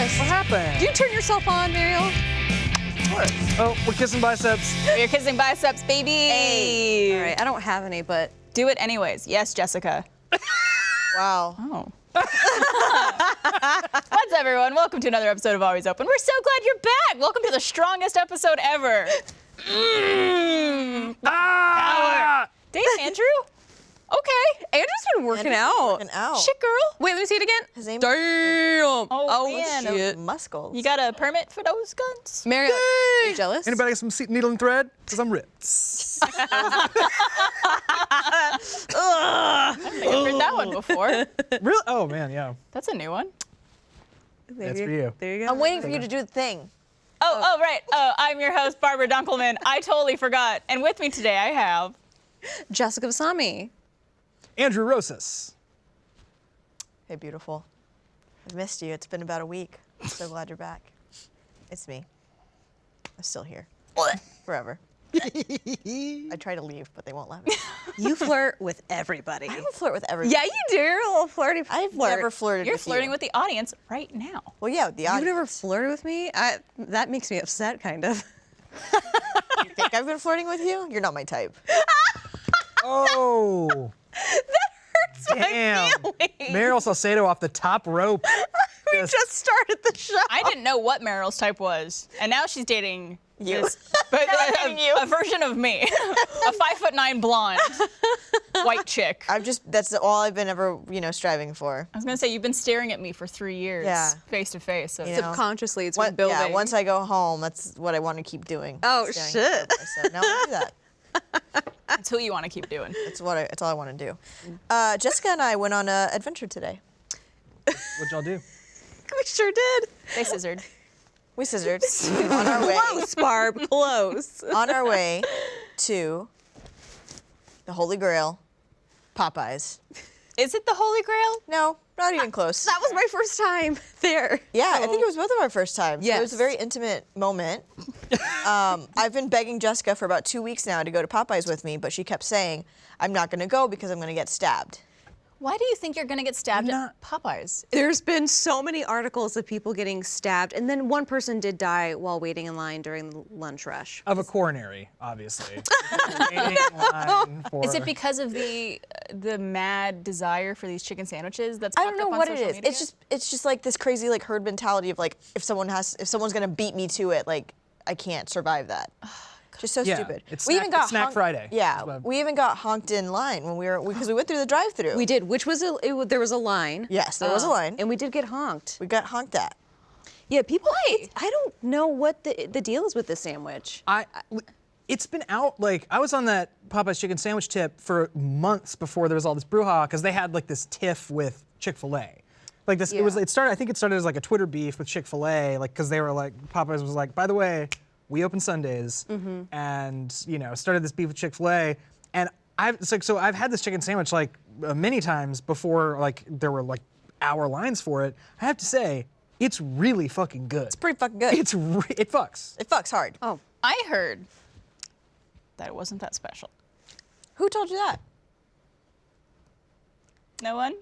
What happened? Do you turn yourself on, Mariel? What? Oh, we're kissing biceps. You're kissing biceps, baby. Hey. All right, I don't have any, but Do it anyways. Yes, Jessica. Wow. Oh. What's up, everyone? Welcome to another episode of Always Open. We're so glad you're back. Welcome to the strongest episode ever. Ah! Dave, Andrew? Okay. Andrew's been working out. Working out. Shit, girl. Wait, let me see it again. His name. Damn. Oh, man. shit. Muscles. You got a permit for those guns? Mariel, are you jealous? Anybody got some needle and thread? Because I'm ripped. I think I've heard that one before. Really? Oh, man, yeah. That's a new one. That's for you. There you go. I'm waiting for you to do the thing. Oh, right. Oh, I'm your host, Barbara Dunkelman. I totally forgot. And with me today, I have... Jessica Vasami. Andrew Rosas. Hey, beautiful. I've missed you. It's been about a week. I'm so glad you're back. It's me. I'm still here. Forever. I try to leave, but they won't let me. You flirt with everybody. I don't flirt with everybody. Yeah, you do. You're a little flirty. I've flirt. never flirted You're with flirting you. with the audience right now. Well, yeah, with the You've audience. never flirted with me? That makes me upset, kind of. You think I've been flirting with you? You're not my type. Oh. Damn. Mariel Salcedo off the top rope. We just started the show. I didn't know what Meryl's type was, and now she's dating You. this- but a version of me, a 5'9" blonde white chick. That's all I've been ever, striving for. I was gonna say you've been staring at me for 3 years, Yeah. face to face. So You know. Subconsciously, it's What- been building. Yeah, once I go home, that's what I want to keep doing. Oh, Staring shit. at my so now I do that. that's who you want to keep doing. That's all I want to do. Jessica and I went on an adventure today. What'd y'all do? We sure did. They scissored. We scissored on our way. Close, Barb, close. On our way to the Holy Grail, Popeyes. Is it the Holy Grail? No, not even close. That was my first time there. Yeah, I think it was both of our first times. Yes. It was a very intimate moment. I've been begging Jessica for about 2 weeks now to go to Popeyes with me, but she kept saying, I'm not going to go because I'm going to get stabbed. Why do you think you're gonna get stabbed I'm at Popeyes? There's been so many articles of people getting stabbed, and then one person did die while waiting in line during the lunch rush. Of a coronary, obviously. Waiting in line for- Is it because of the mad desire for these chicken sandwiches that's I popped don't know up on what it social is. media? It's just like this crazy like herd mentality of like if someone's gonna beat me to it, like I can't survive that. Just so Yeah, stupid. it's We snack- even got it's Snack honked- Friday. Yeah, That's what- we even got honked in line when because we went through the drive-through. We did, which was there was a line. Yes, there was a line. and we did get honked. We got honked at. Yeah, people. I don't know what the deal is with this sandwich. It's been out, like, I was on that Popeye's chicken sandwich tip for months before there was all this brouhaha, because they had, like, this tiff with Chick-fil-A. Like, this, Yeah. I think it started as, like, a Twitter beef with Chick-fil-A, like, because they were, like, Popeyes was like, by the way, we open Sundays, and, started this beef with Chick-fil-A, and I've had this chicken sandwich, like, many times before, like, there were, like, hour lines for it. I have to say, it's really fucking good. It's pretty fucking good. It fucks. It fucks hard. Oh, I heard that it wasn't that special. Who told you that? No one?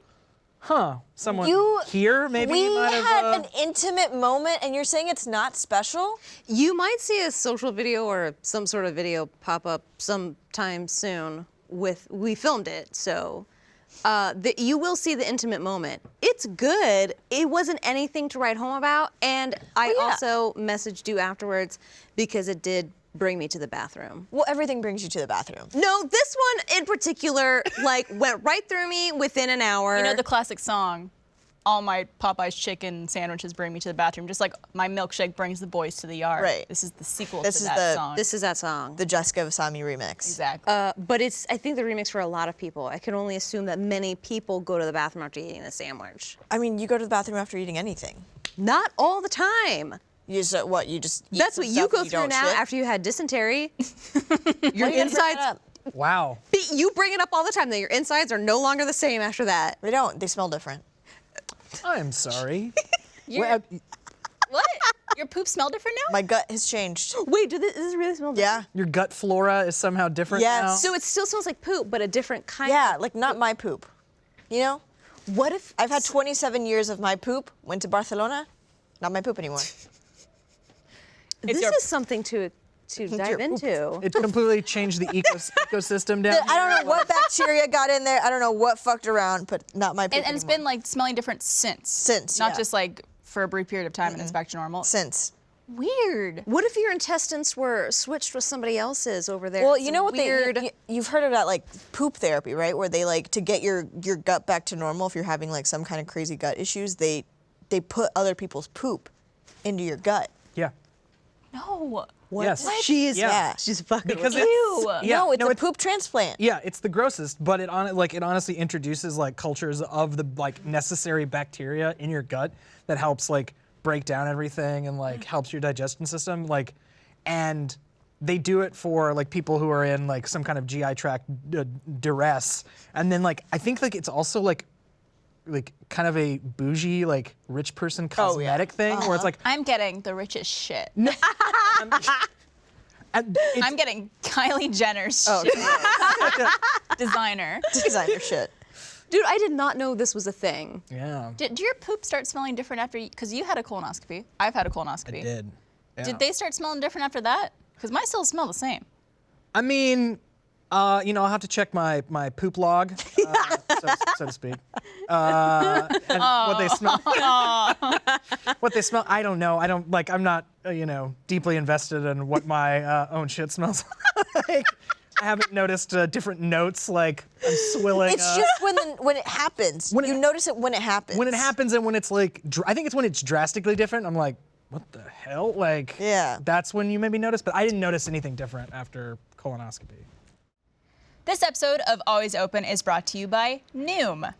Huh. Someone You- here maybe We might have... had an intimate moment, and you're saying it's not special? you might see a social video or some sort of video pop up sometime soon. We filmed it, so you will see the intimate moment. It's good. It wasn't anything to write home about, and I Well, yeah. also messaged you afterwards because it did bring me to the bathroom. Well, everything brings you to the bathroom. No, this one in particular, like, went right through me within an hour. You know the classic song, all my Popeyes chicken sandwiches bring me to the bathroom, just like my milkshake brings the boys to the yard. Right. This is the sequel This to is that song. This is that song. The Jessica Vasami remix. Exactly. But I think the remix for a lot of people. I can only assume that many people go to the bathroom after eating a sandwich. I mean, you go to the bathroom after eating anything. Not all the time. You just, what, you just eat That's some what you stuff go and through don't now shit? after you had dysentery. Your Why you gotta bring it insides, up? Wow. you bring it up all the time that your insides are no longer the same after that. They don't. They smell different. I'm sorry. What? Your poop smell different now? My gut has changed. Wait, does this really smell different? Yeah. Your gut flora is somehow different Yes. now? So it still smells like poop, but a different kind Yeah, of like not my poop. You know? What if I've had 27 years of my poop, went to Barcelona, Not my poop anymore. This is something to dive your poop. into. It completely changed the ecosystem down I don't know what bacteria got in there. I don't know what fucked around, but not my poop And it's anymore. been like smelling different since. Since, Not yeah. just like for a brief period of time and it's back to normal. Since. Weird. What if your intestines were switched with somebody else's over there? Well, It's you know what weird. you've heard of that, like poop therapy, right? Where they like to get your gut back to normal. If you're having like some kind of crazy gut issues, they put other people's poop into your gut. Yeah. No. What? Yes. She's Yeah. she's fucking Because with Ew. Yeah, no, it's no, a it- poop transplant. Yeah, it's the grossest, but it honestly introduces like cultures of the like necessary bacteria in your gut that helps like break down everything and like helps your digestion system, like, and they do it for like people who are in like some kind of GI tract duress, and then like I think like it's also like kind of a bougie like rich person cosmetic thing where it's like I'm getting the richest shit. and it's- I'm getting Kylie Jenner's Oh, shit. Designer. designer shit. Dude, I did not know this was a thing. yeah, Did your poop start smelling different after because you had a colonoscopy? I've had a I colonoscopy. did. Yeah. Did they start smelling different after that? Because mine still smell the same. I mean, I'll have to check my poop log, so to speak. And what they smell. What they smell, I don't know. I'm not, deeply invested in what my own shit smells like. I haven't noticed different notes, like I'm swilling. It's just when it happens. You notice it when it happens. When it happens and when it's like, I think it's when it's drastically different. I'm like, what the hell? Like, Yeah. That's when you maybe notice, but I didn't notice anything different after colonoscopy. This episode of Always Open is brought to you by Noom.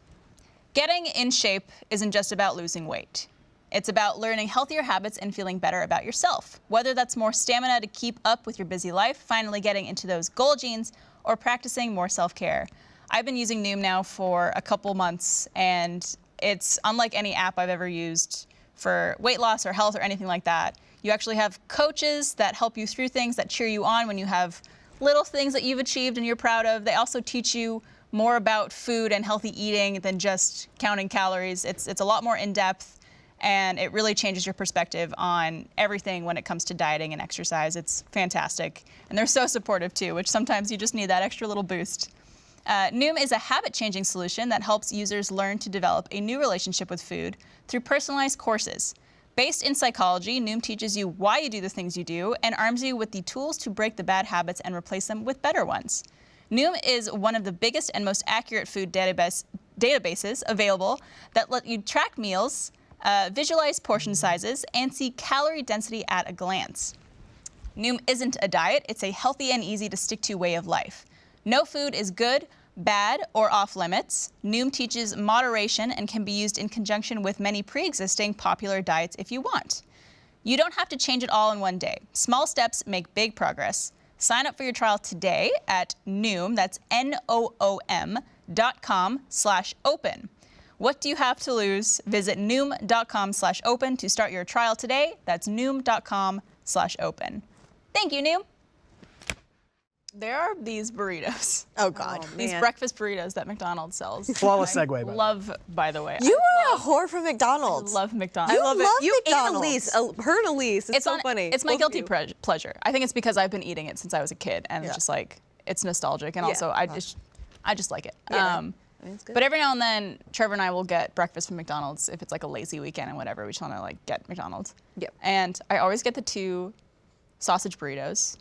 Getting in shape isn't just about losing weight. It's about learning healthier habits and feeling better about yourself. Whether that's more stamina to keep up with your busy life, finally getting into those goal jeans, or practicing more self-care. I've been using Noom now for a couple months, and it's unlike any app I've ever used for weight loss or health or anything like that. You actually have coaches that help you through things, that cheer you on when you have little things that you've achieved and you're proud of. They also teach you more about food and healthy eating than just counting calories. It's a lot more in-depth, and it really changes your perspective on everything when it comes to dieting and exercise. It's fantastic. And they're so supportive too, which sometimes you just need that extra little boost. Noom is a habit-changing solution that helps users learn to develop a new relationship with food through personalized courses. Based in psychology, Noom teaches you why you do the things you do and arms you with the tools to break the bad habits and replace them with better ones. Noom is one of the biggest and most accurate food databases available that let you track meals, visualize portion sizes, and see calorie density at a glance. Noom isn't a diet, it's a healthy and easy to stick to way of life. No food is good, bad, or off limits. Noom teaches moderation and can be used in conjunction with many pre-existing popular diets if you want. You don't have to change it all in one day. Small steps make big progress. Sign up for your trial today at Noom, that's Noom.com/open. What do you have to lose? Visit Noom.com/open to start your trial today. That's Noom.com/open. Thank you, Noom. There are these burritos. Oh God. Oh, These man. breakfast burritos that McDonald's sells. Flawless segue, by the way. Love, by the way. You are a whore for I McDonald's. love McDonald's. You love You McDonald's. and Elise, her and Elise, it's so funny. It's my Both of guilty you. pleasure. I think it's because I've been eating it since I was a kid, and Yeah. it's just like it's nostalgic, and Yeah. also I just like it. Yeah. I mean, it's good. But every now and then, Trevor and I will get breakfast from McDonald's if it's like a lazy weekend and whatever. We just want to like get McDonald's. Yep. And I always get the 2 sausage burritos,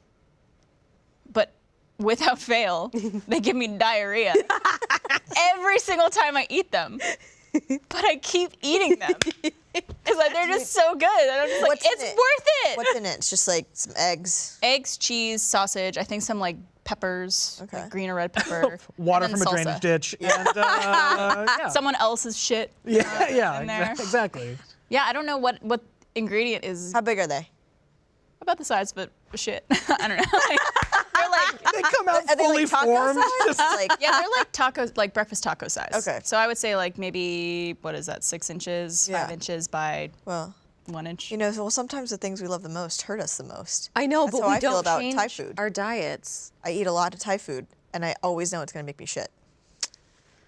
but without fail, they give me diarrhea every single time I eat them. But I keep eating them because they're just so good. And I'm just like, What's in it's it? worth it. What's in it? It's just like some eggs. Eggs, cheese, sausage. I think some like peppers, Okay. like green or red pepper. Water and from then a salsa. drainage ditch, and yeah. Someone else's shit. yeah, in there. exactly. Yeah, I don't know what ingredient is How big are they? about the size, but shit. I don't know. They're like, They come out Are they fully like taco formed. size? Just Like, yeah, they're like tacos, like breakfast taco size. Okay. So I would say like maybe, what is that, 6 inches, Yeah. 5 inches by well, 1 inch. you know, well, sometimes the things we love the most hurt us the most. I know, That's but how we I feel don't about change Thai food. our diets. I eat a lot of Thai food, and I always know it's gonna make me shit.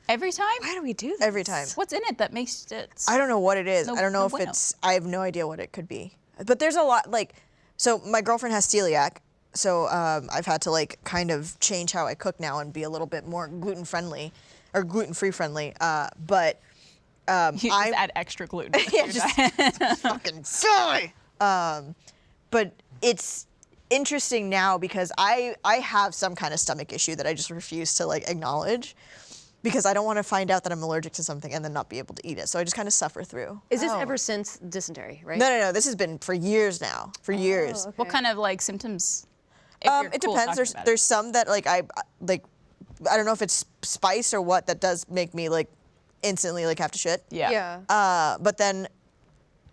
Every time? Why do we do this? Every time. What's in it that makes it? I don't know what it is. No- I don't know no if bueno. it's. I have no idea what it could be. But there's a lot like. So my girlfriend has celiac, so I've had to like kind of change how I cook now and be a little bit more gluten friendly, or gluten-free friendly. But You just I add extra gluten. to yeah, your just diet. fucking die. But it's interesting now because I have some kind of stomach issue that I just refuse to like acknowledge because I don't want to find out that I'm allergic to something and then not be able to eat it. So I just kind of suffer through. Is this ever since dysentery, right? No. This has been for years now. For years. okay. What kind of like symptoms? If you're It cool depends. talking about it? There's some that like I don't know if it's spice or what that does make me like instantly like have to shit. Yeah. But then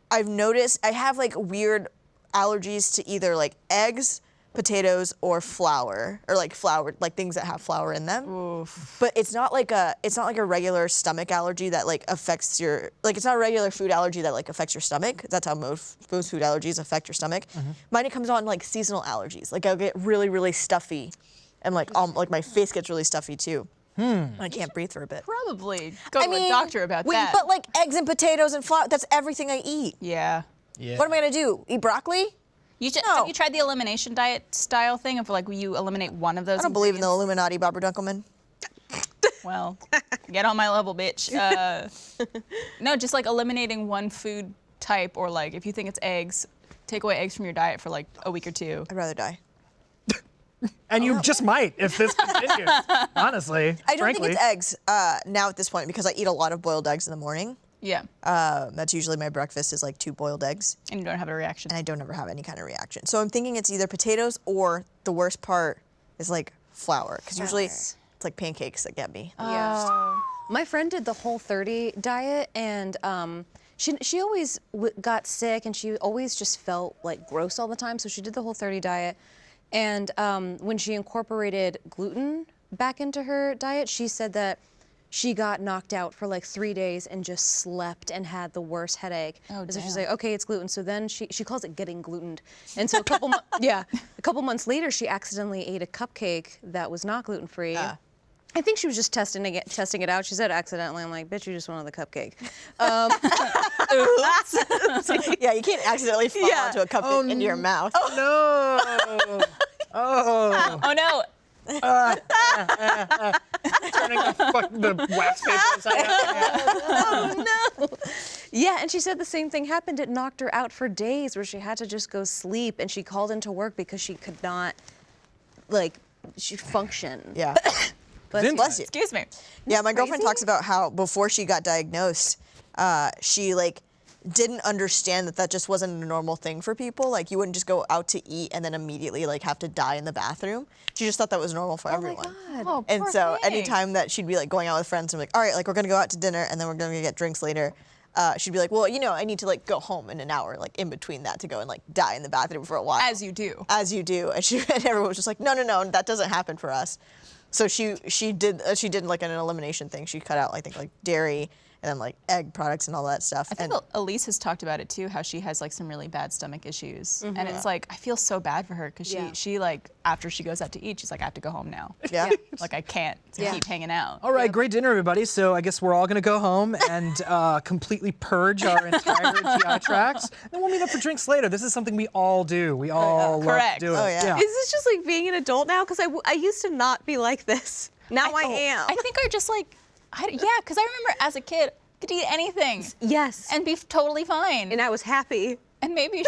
I've noticed I have like weird allergies to either like eggs, potatoes, or flour, or like flour, like things that have flour in them. Oof. But it's not like a regular stomach allergy that like affects your, like it's not a regular food allergy that like affects your stomach. That's how most food allergies affect your stomach. Mine, it comes on like seasonal allergies. Like I'll get really, really stuffy, and like my face gets really stuffy too. And I can't breathe for a bit. Probably go to a doctor about that. But like eggs and potatoes and flour, that's everything I eat. yeah. Yeah. What am I gonna do? Eat broccoli? Have No. you tried the elimination diet style thing of like you eliminate one of those? I don't believe in the ingredients? Illuminati, Barbara Dunkelman. Well, get on my level, bitch. No, just like eliminating one food type, or like if you think it's eggs, take away eggs from your diet for like a week or two. I'd rather die. And you just might if this continues. Honestly, I don't frankly. think it's eggs now at this point because I eat a lot of boiled eggs in the morning. Yeah. That's usually my breakfast is like 2 boiled eggs, And you don't have a reaction. and I don't ever have any kind of reaction. So I'm thinking it's either potatoes or the worst part is like flour, because usually it's like pancakes that get me. Yeah. My friend did the Whole30 diet, and she always got sick, and she always just felt like gross all the time. So she did the Whole30 diet, and when she incorporated gluten back into her diet, she said that she got knocked out for like 3 days and just slept and had the worst headache. Oh, And so she's damn. like, okay, it's gluten. So then she calls it getting glutened. And so a couple months later, she accidentally ate a cupcake that was not gluten free. I think she was just testing it out. She said accidentally. I'm like, bitch, you just wanted the cupcake. Yeah, you can't accidentally fall Yeah. onto a cupcake into your mouth. No. Oh. Oh no. Turning the wax paper inside out. Yeah, and she said the same thing happened. It knocked her out for days where she had to just go sleep, and she called into work because she could not, function. Yeah. Bless you. Excuse me. Yeah, my girlfriend crazy? talks about how before she got diagnosed, she like didn't understand that just wasn't a normal thing for people. Like you wouldn't just go out to eat and then immediately like have to die in the bathroom. She just thought that was normal for everyone. Oh, And poor so thing. anytime that she'd be like going out with friends and like, all right, like we're gonna go out to dinner and then we're gonna get drinks later. She'd be like, well, I need to like go home in an hour, like in between that to go and like die in the bathroom for a while. As you do. As you do. And everyone was just like, no, that doesn't happen for us. So she did like an elimination thing. She cut out, I think, like dairy and then like egg products and all that stuff. I think Elise has talked about it too, how she has like some really bad stomach issues. And it's like, I feel so bad for her because she like, after she goes out to eat, she's like, I have to go home now. Yeah. Like I can't keep hanging out. All right, great dinner, everybody. So I guess we're all gonna go home and completely purge our entire GI tracts, and we'll meet up for drinks later. This is something we all do. We all love Correct. to do it. Oh, yeah. Is this just like being an adult now? Because I used to not be like this. Now I am. I think I just like, because I remember as a kid, I could eat anything Yes. and be totally fine. And I was happy. And maybe.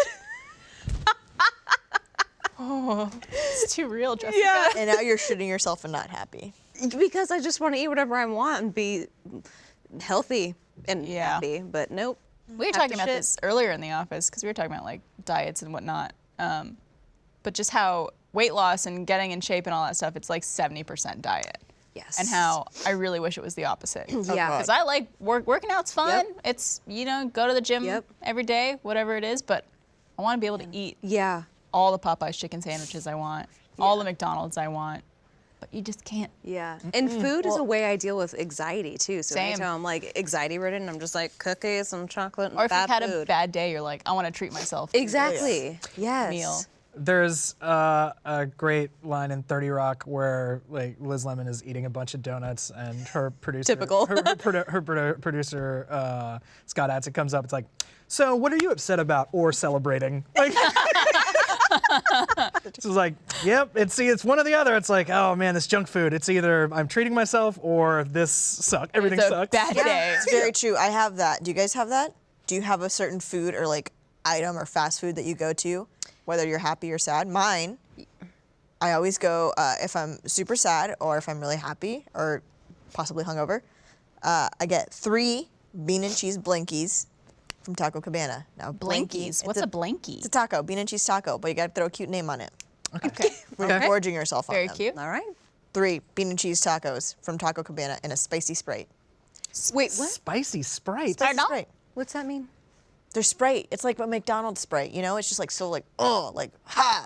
Oh, it's too real, Jessica. Yeah. And now you're shitting yourself and not happy. Because I just want to eat whatever I want and be healthy and Yeah. happy. But nope. We were Have talking to about shit. this earlier in the office because we were talking about like diets and whatnot. But just how weight loss and getting in shape and all that stuff, it's like 70% diet. Yes. And how I really wish it was the opposite. Yeah. Because I like working out's fun. Yep. It's, go to the gym Yep. every day, whatever it is, but I want to be able to eat Yeah. all the Popeyes chicken sandwiches I want, all the McDonald's I want, but you just can't. Yeah. And food is a way I deal with anxiety too. So Same. anytime I'm like anxiety ridden, I'm just like cookies and chocolate and Or if bad you've had food. a bad day, you're like, I want to treat myself. to Exactly. Yes. Meal. There's a great line in 30 Rock where like Liz Lemon is eating a bunch of donuts and her producer, Typical. her producer Scott Adsit comes up. It's like, so what are you upset about or celebrating? Like, it's like, yep. It's one or the other. It's like, oh man, this junk food. It's either I'm treating myself or this sucks. Everything It's a sucks. bad day. It's very true. I have that. Do you guys have that? Do you have a certain food or like item or fast food that you go to, whether you're happy or sad? Mine, I always go if I'm super sad or if I'm really happy or possibly hungover. I get 3 bean and cheese blinkies from Taco Cabana. Now Blinkies. What's a blinky? It's a taco, bean and cheese taco, but you got to throw a cute name on it. Okay. We're gorging yourself on Very them. cute. All right. 3 bean and cheese tacos from Taco Cabana in a spicy Sprite. Wait, what? Spicy Sprite. Spicy not- Sprite. What's that mean? They're Sprite. It's like a McDonald's Sprite, you know? It's just like so like, oh, like,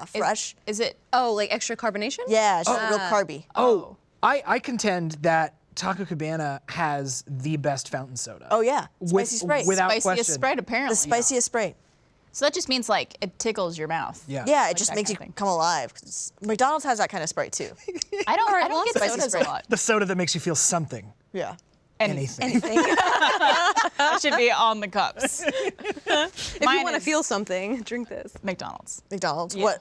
fresh. Is it? Oh, like extra carbonation? Yeah, it's just real carby. Oh, I contend that Taco Cabana has the best fountain soda. Oh, yeah. Spicy Sprite. without Spiciest question. Sprite, apparently. The spiciest Sprite. So that just means like it tickles your mouth. Yeah. Yeah, it Like just that makes you kind of thing. come alive. 'Cause McDonald's has that kind of Sprite too. I don't get spicy sodas a Sprite. lot. The soda that makes you feel something. Yeah. Anything. It should be on the cups. If you want to feel something, drink this. McDonald's. McDonald's. Yeah. What,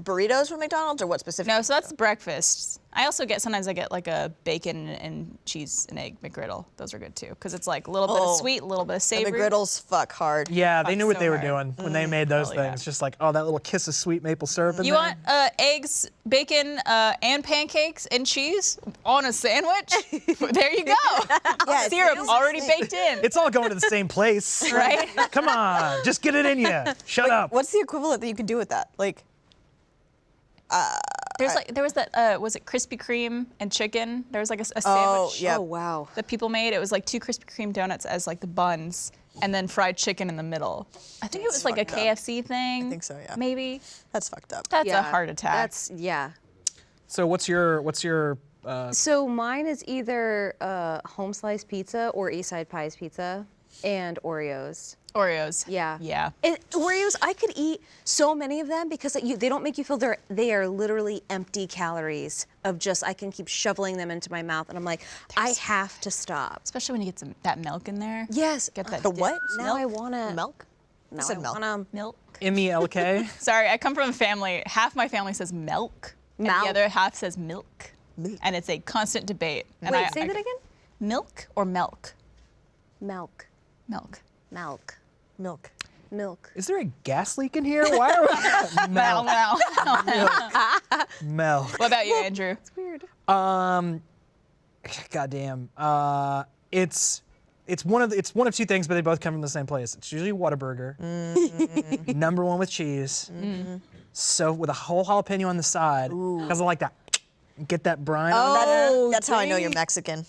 burritos from McDonald's or what specifically? No, so that's breakfast. I also sometimes I get like a bacon and cheese and egg McGriddle. Those are good too, because it's like a little bit of sweet, a little bit of And savory. McGriddles fuck hard. Yeah, they knew what so they were hard. doing when they made those hell yeah. things. Just like, oh, that little kiss of sweet maple syrup in You there. want eggs, bacon, and pancakes and cheese on a sandwich? There you go. Yeah, it's Syrup the already thing. baked in. It's all going to the same place. Right? Come on, just get it in you. Shut up. What's the equivalent that you can do with that? Like, There was that was it Krispy Kreme and chicken? There was like a sandwich yeah. Oh, wow. that people made. It was like 2 Krispy Kreme donuts as like the buns, and then fried chicken in the middle. I think it was like a fucked up. KFC thing. I think so, yeah. Maybe. that's fucked up. That's a heart attack. That's, yeah. So what's your So mine is either home slice pizza or East Side Pies pizza and Oreos. Oreos. Yeah. Yeah. And Oreos, I could eat so many of them because they don't make you feel they are literally empty calories of just, I can keep shoveling them into my mouth and I'm like, I have to stop. Especially when you get that milk in there. Yes. Get that The dip. what? Now I want to. Milk? Now said I milk. want to. Milk. MELK? Sorry, I come from a family. Half my family says milk, and Milk. the other half says milk. And it's a constant debate. And Wait, say that again? Milk or milk? Milk. Milk. Milk. Milk. Milk. Is there a gas leak in here? Why are we Well, well. Milk. What about you, Andrew? Weird. Goddamn. It's one of 2 things, but they both come from the same place. It's usually Whataburger. Number 1 with cheese. So with a whole jalapeno on the side, because I like that. Get that brine on there. That's how I know you're Mexican.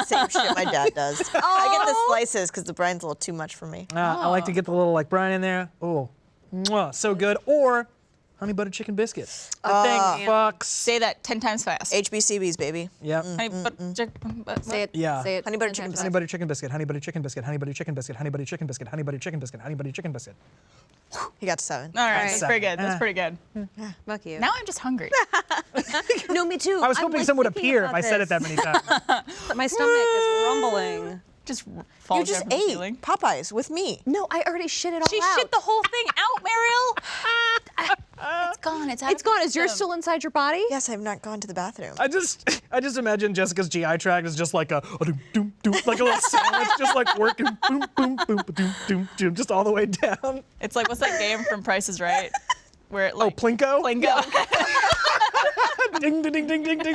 Same shit my dad does. I get the slices because the brine's a little too much for me. I like to get the little like brine in there. Oh, mwah, so good. Or honey butter chicken biscuits. The thing fucks. Say that 10 times fast. HBCBs, baby. Yep. Honey, but- Say it. Yeah. Say it. Honey butter 10 chicken times Honey butter chicken biscuit. Honey butter chicken biscuit. Honey butter chicken biscuit. Honey butter chicken biscuit. Honey butter chicken biscuit. Honey butter chicken biscuit. He got to 7. All right, that's Seven. pretty good. That's pretty good. fast. Fuck you. Now I'm just hungry. No, me too. I was I'm, hoping like, someone would thinking appear if about I said it that this. many times. My stomach is rumbling. Just You falls just right from the ate ceiling. Popeyes with me. No, I already shit it all She out. shit the whole thing out, Mariel. It's gone. It's out. It's of the gone. Is yours system. still inside your body? Yes, I have not gone to the bathroom. I just imagine Jessica's GI tract is just like a doom doom doom, like a little sandwich, just like working boom boom boom doom doom doom, just all the way down. It's like what's that game from Price is Right? Where it Oh, like Plinko? Plinko. Ding ding ding ding ding ding ding ding.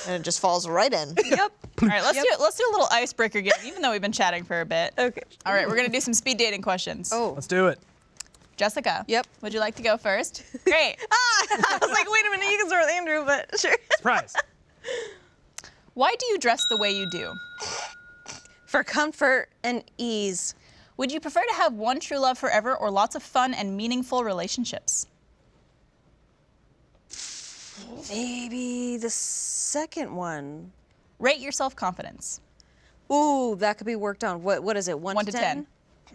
And it just falls right in. Yep. All right, let's do a little icebreaker game, even though we've been chatting for a bit. Okay. All right, we're gonna do some speed dating questions. Oh. Let's do it. Jessica. Yep. Would you like to go first? Great. I was like, wait a minute, you can start with Andrew, but sure. Surprise. Why do you dress the way you do? For comfort and ease. Would you prefer to have one true love forever or lots of fun and meaningful relationships? Maybe the second one. Rate your self-confidence. Ooh, that could be worked on. What is it? 1 1 to to 10? 10.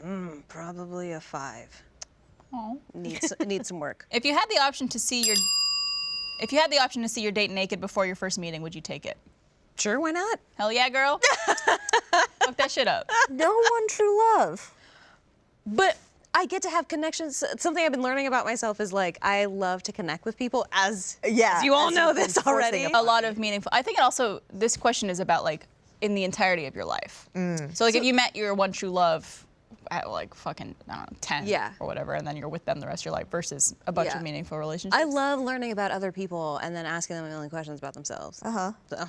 Probably a 5. Oh. Needs some work. If you had the option to see your date naked before your first meeting, would you take it? Sure, why not? Hell yeah, girl. Fuck that shit up. No one true love. But I get to have connections. Something I've been learning about myself is like I love to connect with people, as you all know you've this been forcing already. upon A lot of meaningful. I think it also, this question is about like in the entirety of your life. So like if you met your one true love at like fucking, I don't know, 10 Yeah. or whatever, and then you're with them the rest of your life versus a bunch Yeah. of meaningful relationships. I love learning about other people and then asking them a million questions about themselves. Uh-huh. So,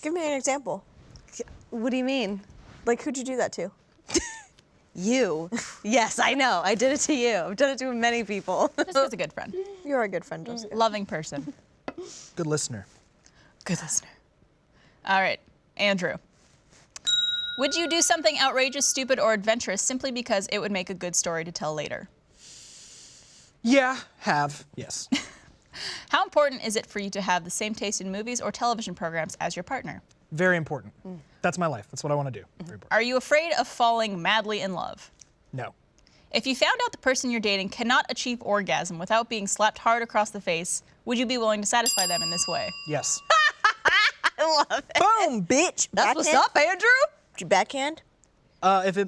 Give me an example. what do you mean? Like, who'd you do that to? You. Yes, I know. I did it to you. I've done it to many people. Jessica's a good friend. You're a good friend, Jessica. Loving person. Good listener. Good listener. All right, Andrew. Would you do something outrageous, stupid, or adventurous simply because it would make a good story to tell later? Yeah, yes. How important is it for you to have the same taste in movies or television programs as your partner? Very important. That's my life. That's what I want to do. Very important. Are you afraid of falling madly in love? No. If you found out the person you're dating cannot achieve orgasm without being slapped hard across the face, would you be willing to satisfy them in this way? Yes. I love it. Boom, bitch. That's what's Backhand? up, Andrew. Did you backhand? If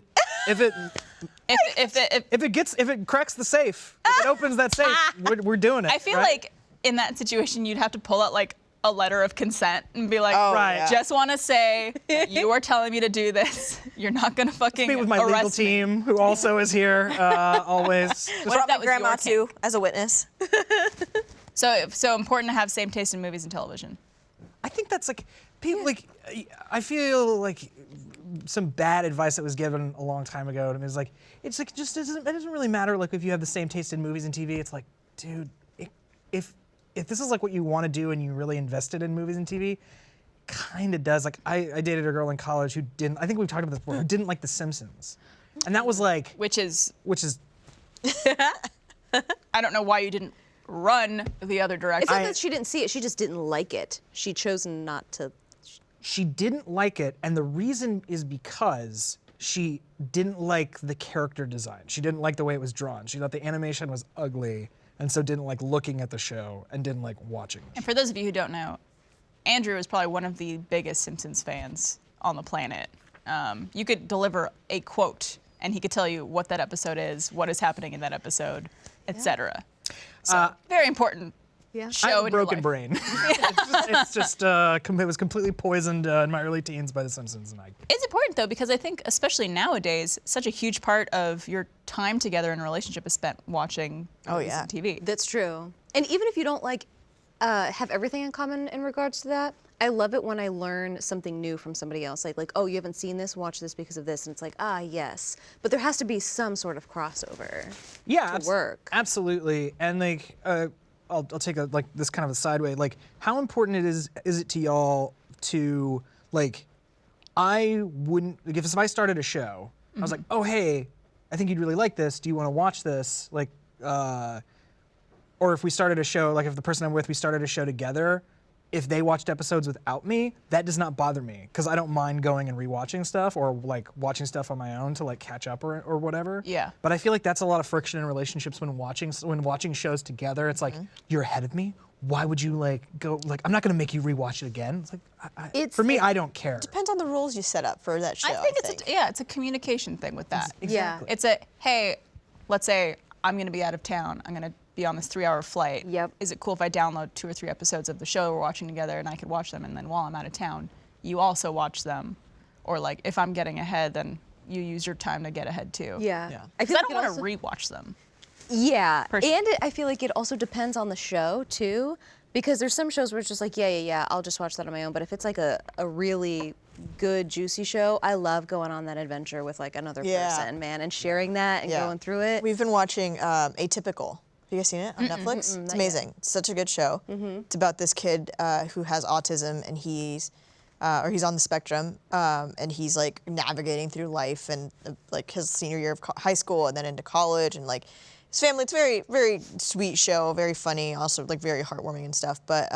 it cracks the safe, if it opens that safe, we're doing it. I feel right? like in that situation you'd have to pull out like a letter of consent and be like, Right. yeah. just want to say you are telling me to do this. You're not gonna fucking meet with my arrest legal me. team, who also is here always. What if that was Grandma your too, as a witness. So important to have same taste in movies and television. I think that's like people like. I feel like some bad advice that was given a long time ago to me is like it's like just it doesn't really matter like if you have the same taste in movies and TV. It's like, dude, if this is like what you want to do and you really invested in movies and TV, kind of does. Like I dated a girl in college who didn't. I think we've talked about this before. Who didn't like The Simpsons, and that was like Which is I don't know why you didn't run the other direction. It's not that she didn't see it. She just didn't like it. She chose not to. she didn't like it, and the reason is because she didn't like the character design. She didn't like the way it was drawn. She thought the animation was ugly, and so didn't like looking at the show and didn't like watching. And for those of you who don't know, Andrew is probably one of the biggest Simpsons fans on the planet. You could deliver a quote, and he could tell you what that episode is, what is happening in that episode, etc. So very important Yeah. show I have a in your broken life. brain. It's just it was completely poisoned in my early teens by The Simpsons, and It's important though because I think, especially nowadays, such a huge part of your time together in a relationship is spent watching movies and TV. That's true. And even if you don't like have everything in common in regards to that, I love it when I learn something new from somebody else. Like, oh, you haven't seen this, watch this because of this, and it's like, yes. But there has to be some sort of crossover. yeah, to work. Absolutely, and like I'll take a like this kind of a sideway. Like, how important is it to y'all to like? I wouldn't like if I started a show, I was like, oh hey, I think you'd really like this. Do you want to watch this? Like, or if we started a show, like if the person I'm with, we started a show together. If they watched episodes without me, that does not bother me because I don't mind going and rewatching stuff or like watching stuff on my own to like catch up or whatever. Yeah. But I feel like that's a lot of friction in relationships when watching shows together. It's like you're ahead of me. Why would you like go like I'm not gonna make you rewatch it again? It's like for me, I don't care. Depends on the rules you set up for that show. I think it's a communication thing with that. Exactly. It's a, hey, let's say I'm gonna be out of town. I'm gonna be on this 3-hour flight. Yep. Is it cool if I download 2 or 3 episodes of the show we're watching together and I could watch them, and then while I'm out of town, you also watch them? Or like if I'm getting ahead, then you use your time to get ahead too. Yeah. Yeah. I feel I like don't it want to also- rewatch them. Yeah, Personally. and I feel like it also depends on the show too, because there's some shows where it's just like, yeah, I'll just watch that on my own. But if it's like a really good, juicy show, I love going on that adventure with like another person, man, and sharing that and going through it. We've been watching Atypical. Have you guys seen it on Netflix? It's amazing. It's such a good show. It's about this kid who has autism, and he's on the spectrum, and he's like navigating through life and like his senior year of high school and then into college, and like his family. It's very, very sweet show, very funny, also like very heartwarming and stuff. But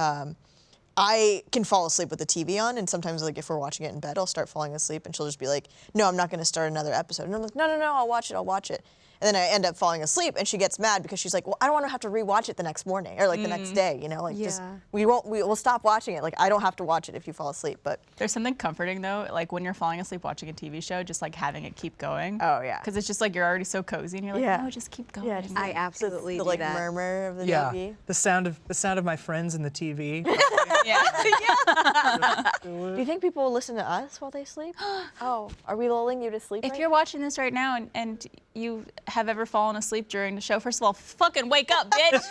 I can fall asleep with the TV on, and sometimes, like, if we're watching it in bed, I'll start falling asleep, and she'll just be like, no, I'm not going to start another episode. And I'm like, no, I'll watch it. And then I end up falling asleep, and she gets mad because she's like, well, I don't want to have to rewatch it the next morning, or, like, the next day, you know? Like, just, we'll stop watching it. Like, I don't have to watch it if you fall asleep, but. There's something comforting, though, like, when you're falling asleep watching a TV show, just, like, having it keep going. Oh, yeah. Because it's just, like, you're already so cozy, and you're like, no, just keep going. Yeah, just I absolutely the do like that. murmur of the Yeah, TV. the sound of my friends in the TV. Yeah. Do you think people will listen to us while they sleep? Oh, are we lulling you to sleep? If you're watching this right now and you have ever fallen asleep during the show, first of all, fucking wake up, bitch.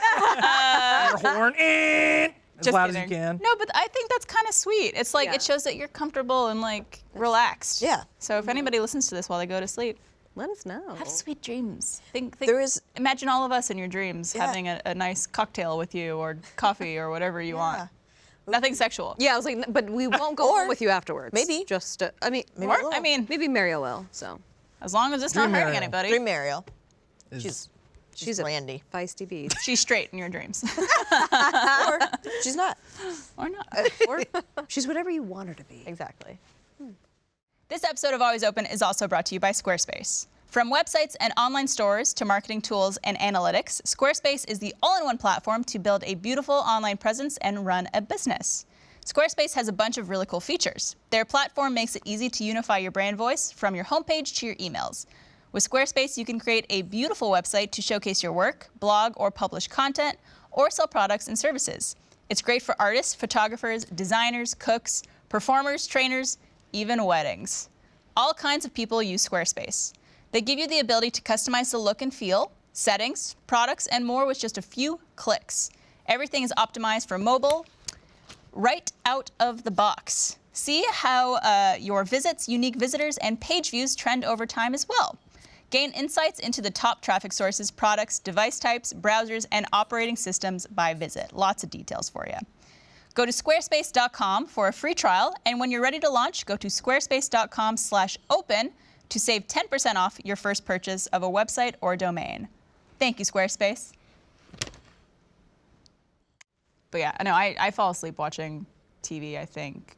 Your horn, as Just loud kidding. as you can. No, but I think that's kind of sweet. It's like it shows that you're comfortable and like relaxed. Yeah. So if anybody listens to this while they go to sleep, Let us know. have sweet dreams. Think imagine all of us in your dreams having a nice cocktail with you or coffee or whatever you want. Nothing sexual. Yeah, I was like, but we won't go home with you afterwards. maybe. Just, I mean, Maybe Mario will. So as long as it's not Dream hurting Ariel. anybody. Dream Ariel. she's a Randy. feisty beast. She's straight in your dreams. Or she's not. Or not. Or she's whatever you want her to be. Exactly. This episode of Always Open is also brought to you by Squarespace. From websites and online stores to marketing tools and analytics, Squarespace is the all-in-one platform to build a beautiful online presence and run a business. Squarespace has a bunch of really cool features. Their platform makes it easy to unify your brand voice from your homepage to your emails. With Squarespace, you can create a beautiful website to showcase your work, blog or publish content, or sell products and services. It's great for artists, photographers, designers, cooks, performers, trainers, even weddings. All kinds of people use Squarespace. They give you the ability to customize the look and feel, settings, products, and more with just a few clicks. Everything is optimized for mobile, right out of the box. See how your visits, unique visitors, and page views trend over time as well. Gain insights into the top traffic sources, products, device types, browsers, and operating systems by visit. Lots of details for you. Go to squarespace.com for a free trial, and when you're ready to launch, go to squarespace.com/open to save 10% off your first purchase of a website or domain. Thank you, Squarespace. But yeah, no, I fall asleep watching TV, I think,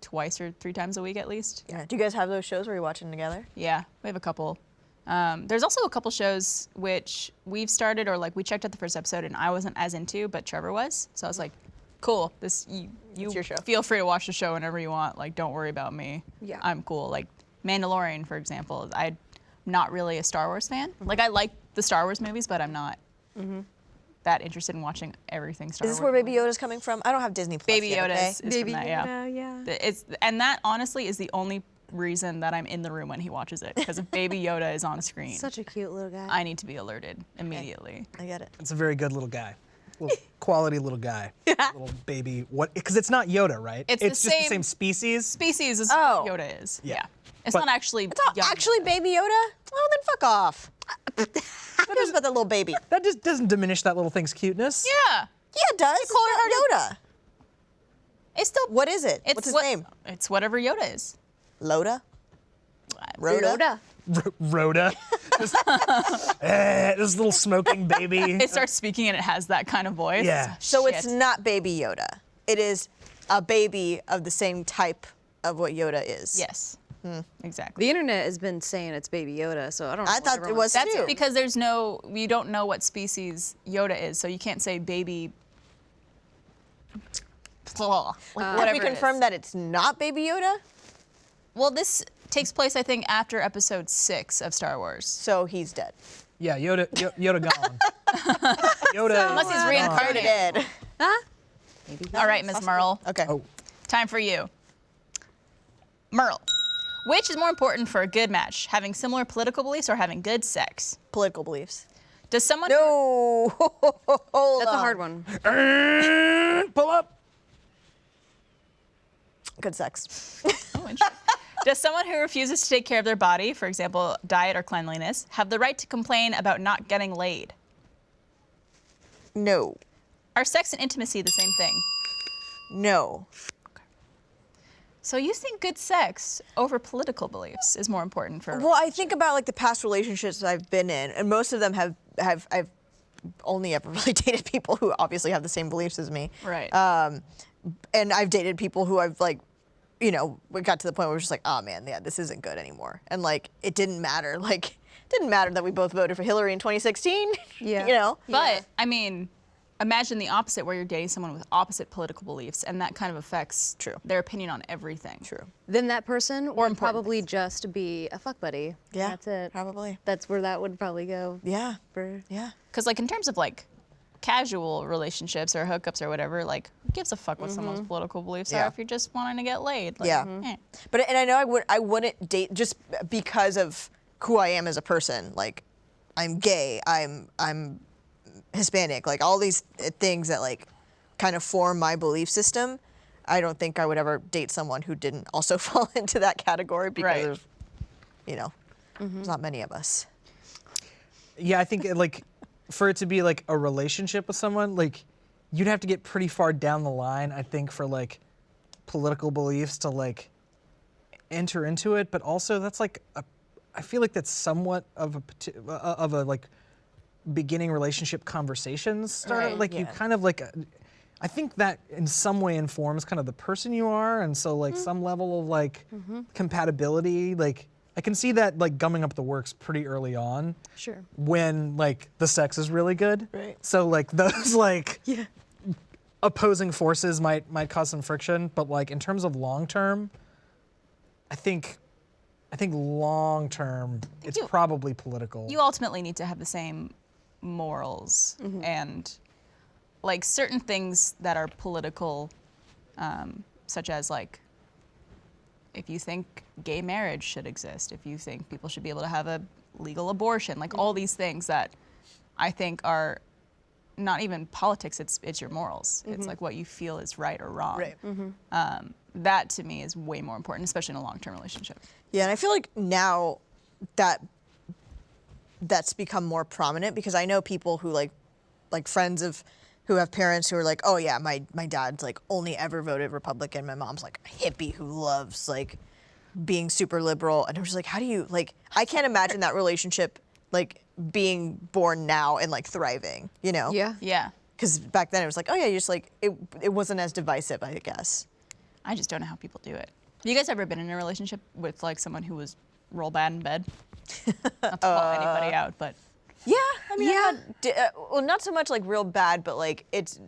twice or 3 times a week at least. Yeah. Do you guys have those shows where you're watching together? Yeah, we have a couple. There's also a couple shows which we've started or like we checked out the first episode and I wasn't as into, but Trevor was. So I was like, cool, this you your show. feel free to watch the show whenever you want. Like, don't worry about me. Yeah. I'm cool. Like Mandalorian, for example, I'm not really a Star Wars fan. Like I like the Star Wars movies, but I'm not that interested in watching everything Star Wars. Is this where Baby Yoda's coming from? I don't have Disney Plus Baby yet, Yoda okay? is from that, yeah. yeah. And that honestly is the only reason that I'm in the room when he watches it, because if Baby Yoda is on screen, Such a cute little guy. I need to be alerted immediately. I get it. It's a very good little guy. Little quality little guy. Little baby. What? Because it's not Yoda, right? It's just the the same same species. Species is Oh. what Yoda is. Yeah. It's But- not actually. It's not young actually Yoda. Baby Yoda? Well, then fuck off. What is about that little baby? That just doesn't diminish that little thing's cuteness. Yeah. Yeah, it does. It's call her not Yoda. It's still. What is it? It's What's his what- name? It's whatever Yoda is. Loda? Rhoda? Rhoda. This little smoking baby. It starts speaking and it has that kind of voice. Yeah. So Shit. it's not Baby Yoda. It is a baby of the same type of what Yoda is. Yes. Exactly. The internet has been saying it's Baby Yoda, so I don't know. I what thought it everyone's was saying. That's too. because you don't know what species Yoda is, so you can't say baby. Have Whatever we it is. confirmed that it's not Baby Yoda? Well, this takes place, I think, after episode 6 of Star Wars. So he's dead. Yeah, Yoda gone. Yoda. Unless he's gone. reincarnated. Dead. All right, Ms. Merle. Okay. Oh. Time for you. Merle, which is more important for a good match, having similar political beliefs or having good sex? Political beliefs. Does someone No. Hold That's a on. hard one. Pull up. Good sex. Oh, interesting. Does someone who refuses to take care of their body, for example, diet or cleanliness, have the right to complain about not getting laid? No. Are sex and intimacy the same thing? No. So you think good sex over political beliefs is more important for? Well, I think about like the past relationships I've been in, and most of them have I've only ever really dated people who obviously have the same beliefs as me. Right. and I've dated people who I've like, you know, we got to the point where we're just like, oh man, yeah, this isn't good anymore. And like, it didn't matter. Like, it didn't matter that we both voted for Hillary in 2016. Yeah. You know? But I mean, imagine the opposite, where you're dating someone with opposite political beliefs, and that kind of affects their opinion on everything. True. Then that person would important probably just be a fuck buddy. Yeah. That's it. Probably. That's where that would probably go. Yeah. For Yeah. Because like in terms of like casual relationships or hookups or whatever, like who gives a fuck what someone's political beliefs Yeah. are if you're just wanting to get laid? Like, Yeah. eh. But and I know I wouldn't date just because of who I am as a person. Like, I'm gay. I'm Hispanic. Like all these things that like kind of form my belief system. I don't think I would ever date someone who didn't also fall into that category because Right. of, you know, there's not many of us. Yeah, I think like for it to be like a relationship with someone, like you'd have to get pretty far down the line, I think, for like political beliefs to like enter into it. But also that's like I feel like that's somewhat of a like beginning relationship conversations starter. Right, Like you yeah. kind of like I think that in some way informs kind of the person you are, and so like some level of like compatibility. Like I can see that like gumming up the works pretty early on. Sure. When like the sex is really good. Right. So like those like opposing forces might cause some friction, but like in terms of long term, I think long term it's You- probably political. You ultimately need to have the same morals and like certain things that are political, such as like if you think gay marriage should exist, if you think people should be able to have a legal abortion, like all these things that I think are not even politics, it's your morals. It's like what you feel is right or wrong. Right. That to me is way more important, especially in a long-term relationship. Yeah, and I feel like now that's become more prominent because I know people who like friends of who have parents who are like, oh yeah, my dad's like only ever voted Republican. My mom's like a hippie who loves like being super liberal. And I'm just like, how do you like, I can't imagine that relationship like being born now and like thriving, you know? Yeah. Yeah. Because back then it was like, oh yeah, you just like, it wasn't as divisive, I guess. I just don't know how people do it. Have you guys ever been in a relationship with like someone who was real bad in bed? Not to call anybody out, but Yeah, I mean, Yeah. well, not so much like real bad, but like it's,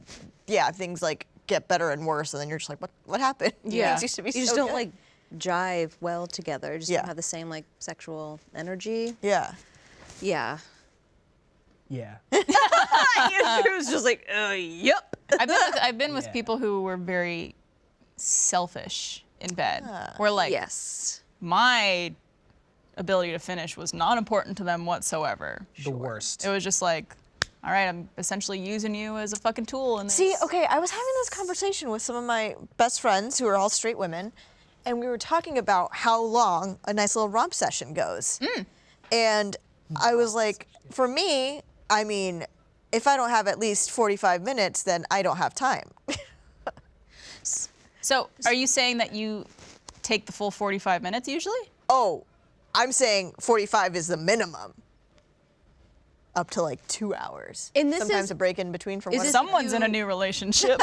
yeah, things like get better and worse, and then you're just like, what happened? Yeah. Things used to be You just so don't good. like jive well together. You just Yeah. don't have the same like sexual energy. Yeah. Yeah. yeah. It was just like, yep. I've been with Yeah. people who were very selfish in bed. Where like Yes. my ability to finish was not important to them whatsoever. The worst. It was just like, all right, I'm essentially using you as a fucking tool. And See, okay, I was having this conversation with some of my best friends who are all straight women, and we were talking about how long a nice little romp session goes. And I was like, for me, I mean, if I don't have at least 45 minutes, then I don't have time. So are you saying that you take the full 45 minutes usually? Oh, I'm saying 45 is the minimum. Up to like 2 hours. And this Sometimes is- a break in between from is one. this- Someone's in a you- new relationship.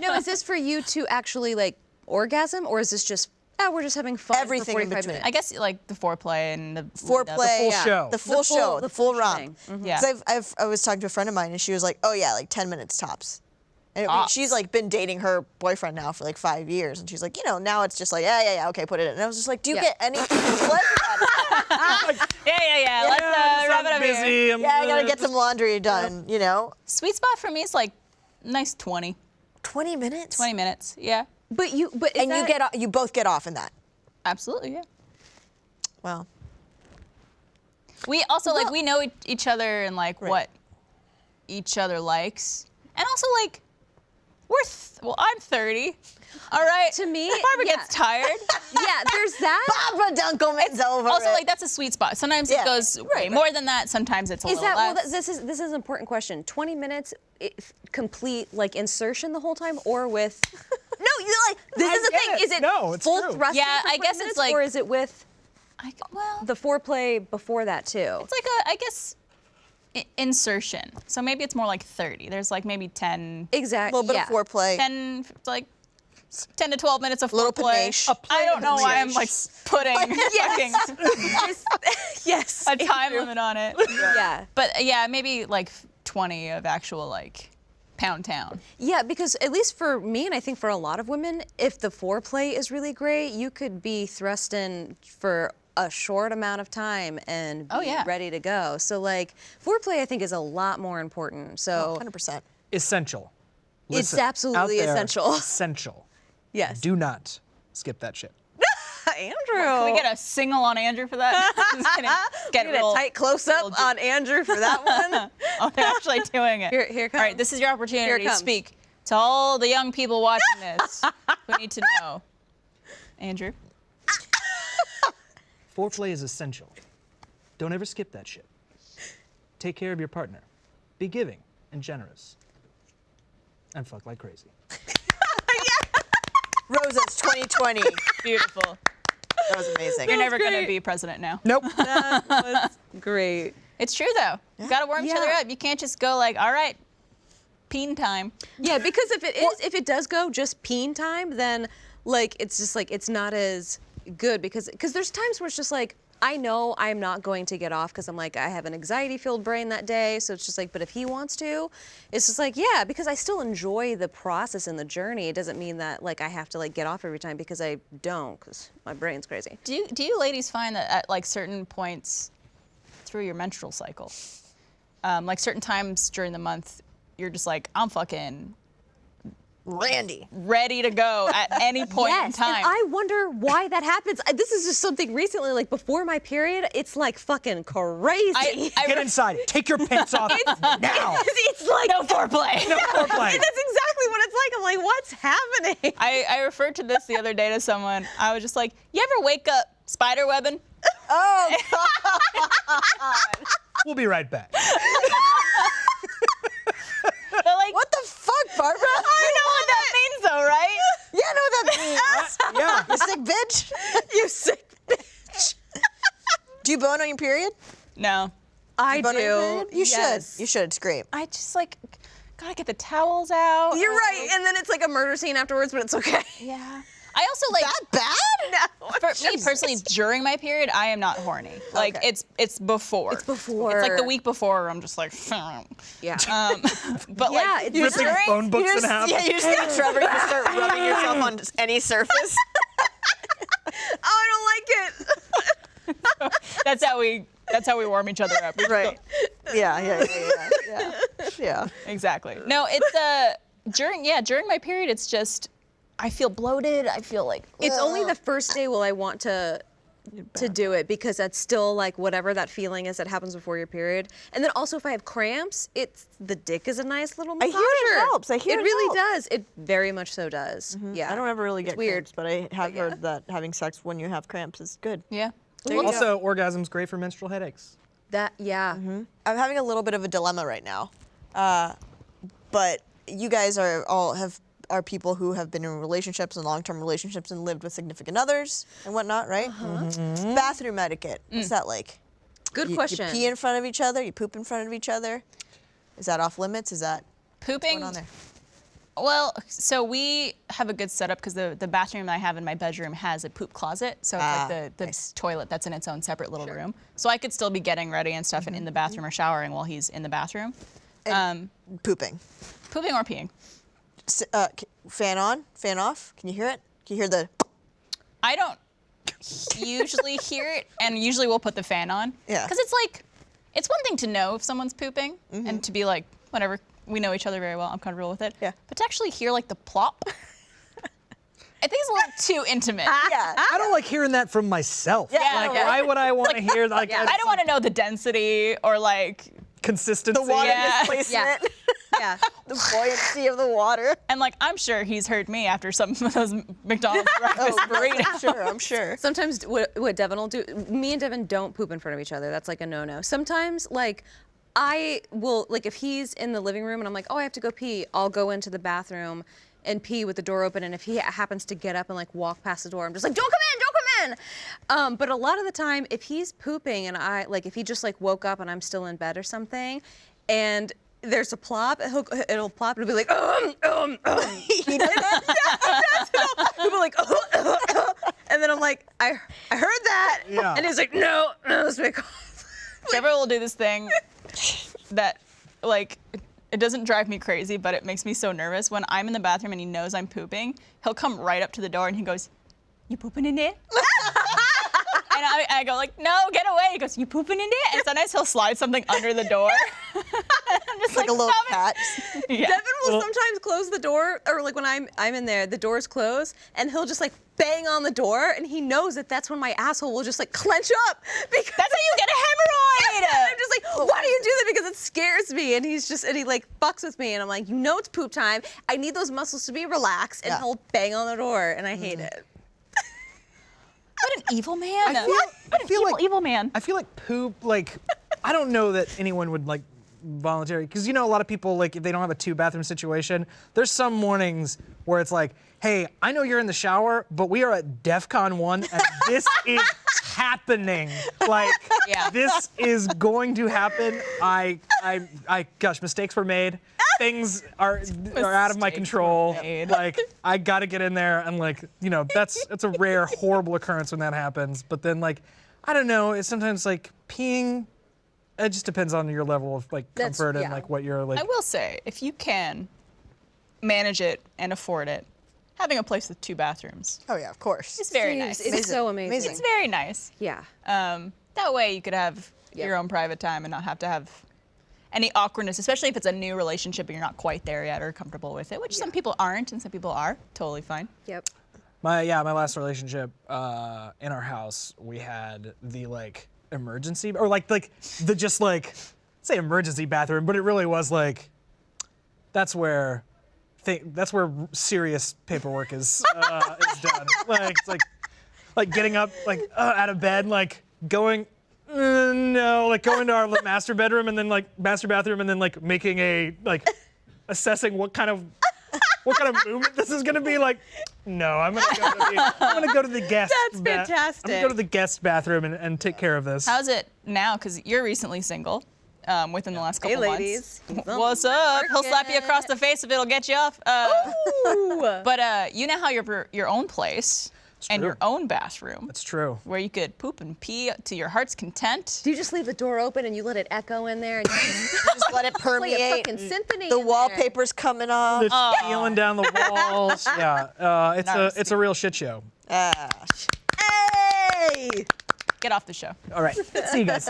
No, is this for you to actually like orgasm, or is this just, we're just having fun Everything for in 45 between. minutes? I guess like the foreplay and the Foreplay, full show. the full show, the full romp. shebang. Mhm. Yeah. 'Cause I was talking to a friend of mine, and she was like, "Oh yeah, like 10 minutes tops." And Tops. she's like been dating her boyfriend now for like 5 years, and she's like, you know, now it's just like, yeah, okay, put it in. And I was just like, do you Yeah. get any pleasure out of it? Yeah. Let's wrap it up here. busy. Yeah, I gotta get some laundry done, you know. Sweet spot for me is like nice 20 20 minutes. minutes. Yeah, But is And that, you both get off in that. absolutely. Yeah. Well, We also like Well- we know each other and like Right. what each other likes, and also like I'm 30. All right. To me, Barbara yeah. gets tired. yeah, there's that. Barbara Dunkelman's over Also, it. like that's a sweet spot. Sometimes Yeah, it goes way right. more than that. Sometimes it's a Is little that well? less. This is an important question. 20 minutes, complete like insertion the whole time, or with? No, you like this I is the get thing. it. Is it No, it's full true. thrusting? Yeah, for I 20 guess it's minutes, like- or is it with well, the foreplay before that too? it's like I guess insertion. So maybe it's more like 30. There's like maybe 10. Exactly. A little bit of foreplay. 10 like 10 to 12 minutes of Little foreplay. panache. I don't know why I'm like putting fucking Yes. a time limit on it. Yeah. But yeah, maybe like 20 of actual like pound town. Yeah, because at least for me, and I think for a lot of women, if the foreplay is really great, you could be thrust in for a short amount of time and be ready to go. So like foreplay, I think, is a lot more important. So 100%. Essential. It's Listen, absolutely out there, essential. Essential. Yes. Do not skip that shit. Andrew. Can we get a single on Andrew for that? Just kidding. Get Get a tight close-up on Andrew for that one. Oh, they're actually doing it. Here it All right, comes. this is your opportunity Here it to comes. speak to all the young people watching this who need to know. Andrew? Foreplay is essential. Don't ever skip that shit. Take care of your partner. Be giving and generous. And fuck like crazy. Roses 2020. Beautiful. That was amazing. You're never going to great. be president now. Nope. Great. It's true, though. You got to warm each other up. You can't just go like, all right, peen time. Yeah, because if it does go just peen time, then like it's just like it's not as good because there's times where it's just like I know I'm not going to get off because I'm like I have an anxiety-filled brain that day, so it's just like but if he wants to, it's just like yeah, because I still enjoy the process and the journey. It doesn't mean that like I have to like get off every time because I don't because my brain's crazy. Do you ladies find that at like certain points through your menstrual cycle, like certain times during the month, you're just like, I'm fucking Randy. ready to go at any point in time. And I wonder why that happens. This is just something recently, like before my period, it's like fucking crazy. Get inside. Take your pants off now. It's like no foreplay. No foreplay. That's exactly what it's like. I'm like, what's happening? I referred to this the other day to someone. I was just like, you ever wake up spider webbing? Oh, We'll be right back. But like, what the fuck, Barbara? you know what that means though, right? Yeah, I know what that means. Yeah. You sick bitch. You sick bitch. Do you bone on your period? No. I Bone on your do. period? You Yes. should. You should. It's great. I just like, gotta get the towels out. You're right. And then it's like a murder scene afterwards, but it's okay. Yeah. I also like, That bad? No. for me personally, during my period, I am not horny. Like Okay. it's before. It's before. It's like the week before where I'm just like, Yeah. but Yeah, like, it's Ripping phone books in half. Yeah, you just get Trevor to start rubbing yourself on just any surface. Oh, I don't like it. that's how we warm each other up. We just Right. go- Yeah. Exactly. No, it's during my period, it's just I feel bloated. I feel like It's only the first day will I want to do it because that's still like whatever that feeling is that happens before your period. And then also if I have cramps, it's the dick is a nice little I massager. hear it helps. I hear it it really helps. does. It very much so does. Yeah. I don't ever really get It's weird. cramps, but I have heard that having sex when you have cramps is good. yeah. Also, orgasm's great for menstrual headaches. That yeah. I'm having a little bit of a dilemma right now, but you guys are people who have been in relationships and long-term relationships and lived with significant others and whatnot, right? Bathroom etiquette. What's that like? Good You question. pee in front of each other. You poop in front of each other. Is that off limits? Is that Pooping. going on there? Well, so we have a good setup because the bathroom I have in my bedroom has a poop closet. So it's like the nice. toilet that's in its own separate little room. So I could still be getting ready and stuff and in the bathroom or showering while he's in the bathroom. Pooping. Pooping or peeing. Fan on, fan off. Can you hear it? Can you hear the? I don't usually hear it, and usually we'll put the fan on. Yeah. Because it's like, it's one thing to know if someone's pooping and to be like, whatever, we know each other very well, I'm comfortable with it. Yeah. But to actually hear like the plop, I think it's a little too intimate. Yeah. I don't like hearing that from myself. Yeah, Like, yeah. why would I want to hear like I don't want to know the density or like, consistency? The water Yeah. displacement. Yeah. The buoyancy of the water. and like I'm sure he's heard me after some of those McDonald's breakfast burritos. I'm sure. Sometimes what Devin will do, me and Devin don't poop in front of each other. That's like a no-no. Sometimes like I will, like if he's in the living room and I'm like, oh, I have to go pee, I'll go into the bathroom and pee with the door open. And if he happens to get up and like walk past the door, I'm just like, don't come again. But a lot of the time, if he's pooping and if he just like woke up and I'm still in bed or something, and there's a plop, it'll plop and it'll be like, He did that? He'll be like, and then I'm like, I heard that. Yeah. And he's like, no, let's make off. Trevor will do this thing that, like, it doesn't drive me crazy, but it makes me so nervous. When I'm in the bathroom and he knows I'm pooping, he'll come right up to the door and he goes, "You pooping in there?" And I go like, "No, get away." He goes, "You pooping in there?" And sometimes he'll slide something under the door. I'm just Like a little "Stop it." cat. Yeah. Devin will sometimes close the door, or like when I'm in there, the door's closed, and he'll just like bang on the door, and he knows that that's when my asshole will just like clench up. Because That's how you get a hemorrhoid. and I'm just like, why do you do that? Because it scares me. And he like fucks with me, and I'm like, it's poop time. I need those muscles to be relaxed, and Yeah. he'll bang on the door, and I hate it. What an evil man. I feel like evil man. I feel like poop, like, I don't know that anyone would like voluntarily, because a lot of people, like, if they don't have a 2-bathroom situation, there's some mornings where it's like, hey, I know you're in the shower, but we are at DEFCON 1 and this is happening. Like, Yeah. this is going to happen. Gosh, mistakes were made. Things are out of my Mistakes control. were made. Like, I gotta get in there and like, that's a rare, horrible occurrence when that happens. But then like, I don't know, it's sometimes like peeing, it just depends on your level of like comfort and yeah. like what you're like. I will say, if you can manage it and afford it, having a place with 2 bathrooms Oh yeah, of course. is very nice. It's so amazing. Amazing. It's very nice. Yeah. That way you could have Yep. your own private time and not have to have any awkwardness, especially if it's a new relationship and you're not quite there yet or comfortable with it, which some people aren't and some people are. Totally fine. Yep. My last relationship in our house, we had the like emergency or like the just like say emergency bathroom, but it really was like that's where serious paperwork is done. Like it's like getting up like out of bed, like going like going to our master bedroom and then like master bathroom and then like making assessing what kind of movement this is gonna be. Like, no, I'm gonna go to the guest. That's fantastic. I'm gonna go to the guest bathroom and take care of this. How's it now? Because you're recently single. Within the last couple Hey, months. ladies. What's up? He'll slap you across the face if it'll get you off. Ooh. But you now have your own place and true. your own bathroom That's true. where you could poop and pee to your heart's content. Do you just leave the door open and you let it echo in there and you Just let it play a permeate. fucking symphony? The in there? wallpaper's coming off. It's peeling down the walls. Yeah, it's a real shit show. Hey! Get off the show. All right, see you guys.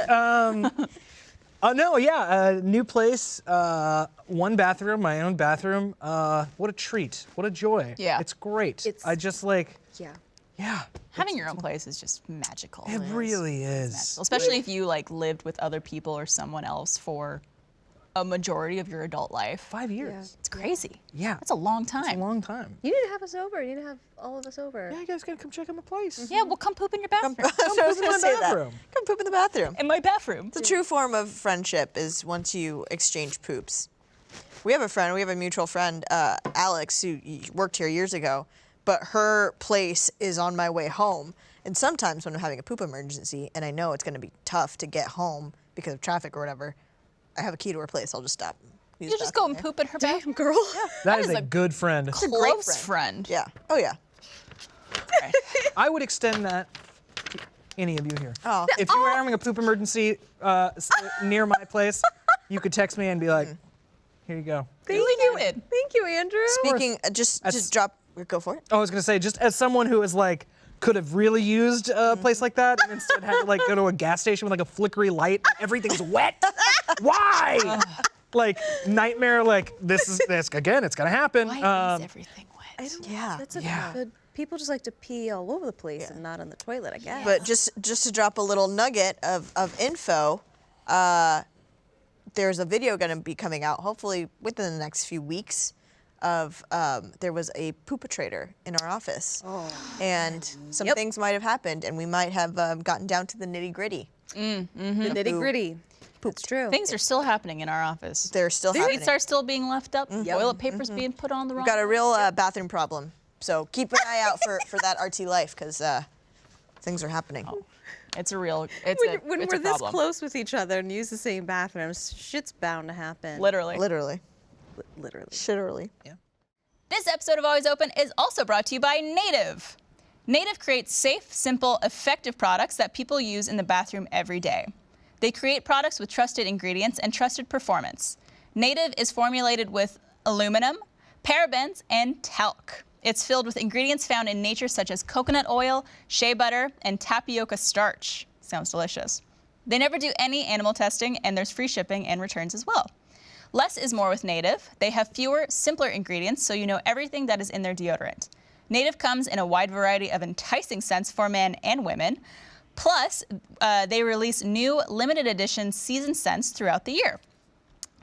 New place, 1 bathroom, my own bathroom. What a treat, what a joy. Yeah. It's great. It's- I just like, Yeah. yeah, Having your own place is just magical. it really is. Magical. Especially if you like lived with other people or someone else for a majority of your adult life. 5 years. It's crazy. Yeah. That's a long time. It's a long time. You need to have us over. You need to have all of us over. Yeah, you guys gotta come check out my place. Yeah, we'll come poop in your bathroom. So I was poop in gonna my say that. bathroom. Come poop in the bathroom. In my bathroom. The true form of friendship is once you exchange poops. We have a mutual friend, Alex, who worked here years ago, but her place is on my way home. And sometimes when I'm having a poop emergency and I know it's gonna be tough to get home because of traffic or whatever, I have a key to her place. I'll just stop. You just go and poop in her bathroom. Damn, girl. That is is a a good friend. Close friend. Yeah. Oh yeah. I would extend that to any of you here. Oh. If you were having a poop emergency near my place, you could text me and be like, here you go. Thank Duly you. noted. Thank you, Andrew. Speaking, just drop. Go for it. I was gonna say, just as someone who is like, could have really used a place like that and instead had to like go to a gas station with like a flickery light and everything's wet. Why? Like nightmare, like this again, it's gonna happen. Why is everything I wet? don't Yeah. That's a Yeah. good. People just like to pee all over the place and not in the toilet, I guess. But just to drop a little nugget of info, there's a video going to be coming out, hopefully within the next few weeks, of there was a poopatrator in our office. And some things might have happened, and we might have gotten down to the nitty-gritty. the nitty gritty. That's true. Things are still happening in our office. They're still happening. Seats are still being left up. Toilet paper's being put on the wrong. We've got a real bathroom problem. So keep an eye out for that RT Life, because Things are happening. It's a real. When it's we're a this problem. close with each other and use the same bathrooms, shit's bound to happen. Literally. Literally. Literally. Shitterly. Yeah. This episode of Always Open is also brought to you by Native. Native creates safe, simple, effective products that people use in the bathroom every day. They create products with trusted ingredients and trusted performance. Native is formulated with aluminum, parabens, and talc. It's filled with ingredients found in nature such as coconut oil, shea butter, and tapioca starch. Sounds delicious. They never do any animal testing, and there's free shipping and returns as well. Less is more with Native. They have fewer, simpler ingredients, so you know everything that is in their deodorant. Native comes in a wide variety of enticing scents for men and women. Plus, they release new limited edition season scents throughout the year.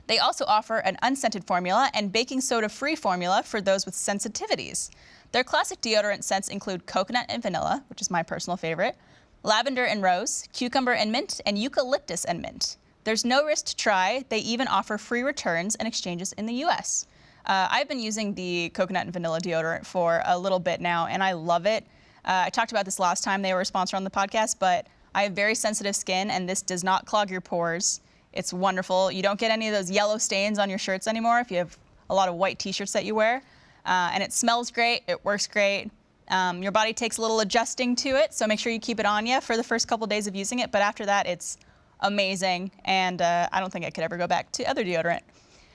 They also offer an unscented formula and baking soda-free formula for those with sensitivities. Their classic deodorant scents include coconut and vanilla, which is my personal favorite, lavender and rose, cucumber and mint, and eucalyptus and mint. There's no risk to try. They even offer free returns and exchanges in the US. I've been using the coconut and vanilla deodorant for a little bit now, and I love it. I talked about this last time they were a sponsor on the podcast, but I have very sensitive skin, and this does not clog your pores. It's wonderful. You don't get any of those yellow stains on your shirts anymore if you have a lot of white t-shirts that you wear. And it smells great, it works great. Your body takes a little adjusting to it, so make sure you keep it on you for the first couple days of using it, but after that it's amazing, and I don't think I could ever go back to other deodorant.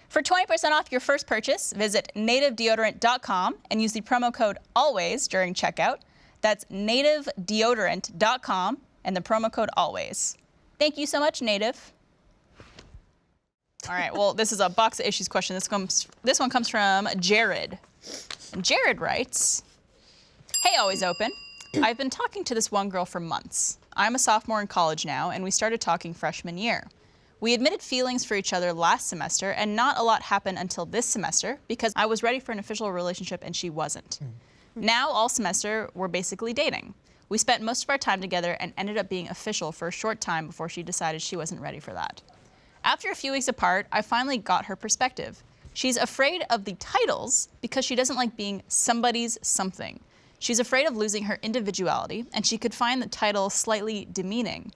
For 20% off your first purchase, visit nativedeodorant.com and use the promo code ALWAYS during checkout. That's nativedeodorant.com and the promo code ALWAYS. Thank you so much, Native. All right, well, this is a box of issues question. This one comes from Jared. And Jared writes, "Hey, Always Open. I've been talking to this one girl for months. I'm a sophomore in college now, and we started talking freshman year. We admitted feelings for each other last semester, and not a lot happened until this semester because I was ready for an official relationship and she wasn't. Now, all semester, we're basically dating. We spent most of our time together and ended up being official for a short time before she decided she wasn't ready for that. After a few weeks apart, I finally got her perspective. She's afraid of the titles because she doesn't like being somebody's something. She's afraid of losing her individuality, and she could find the title slightly demeaning.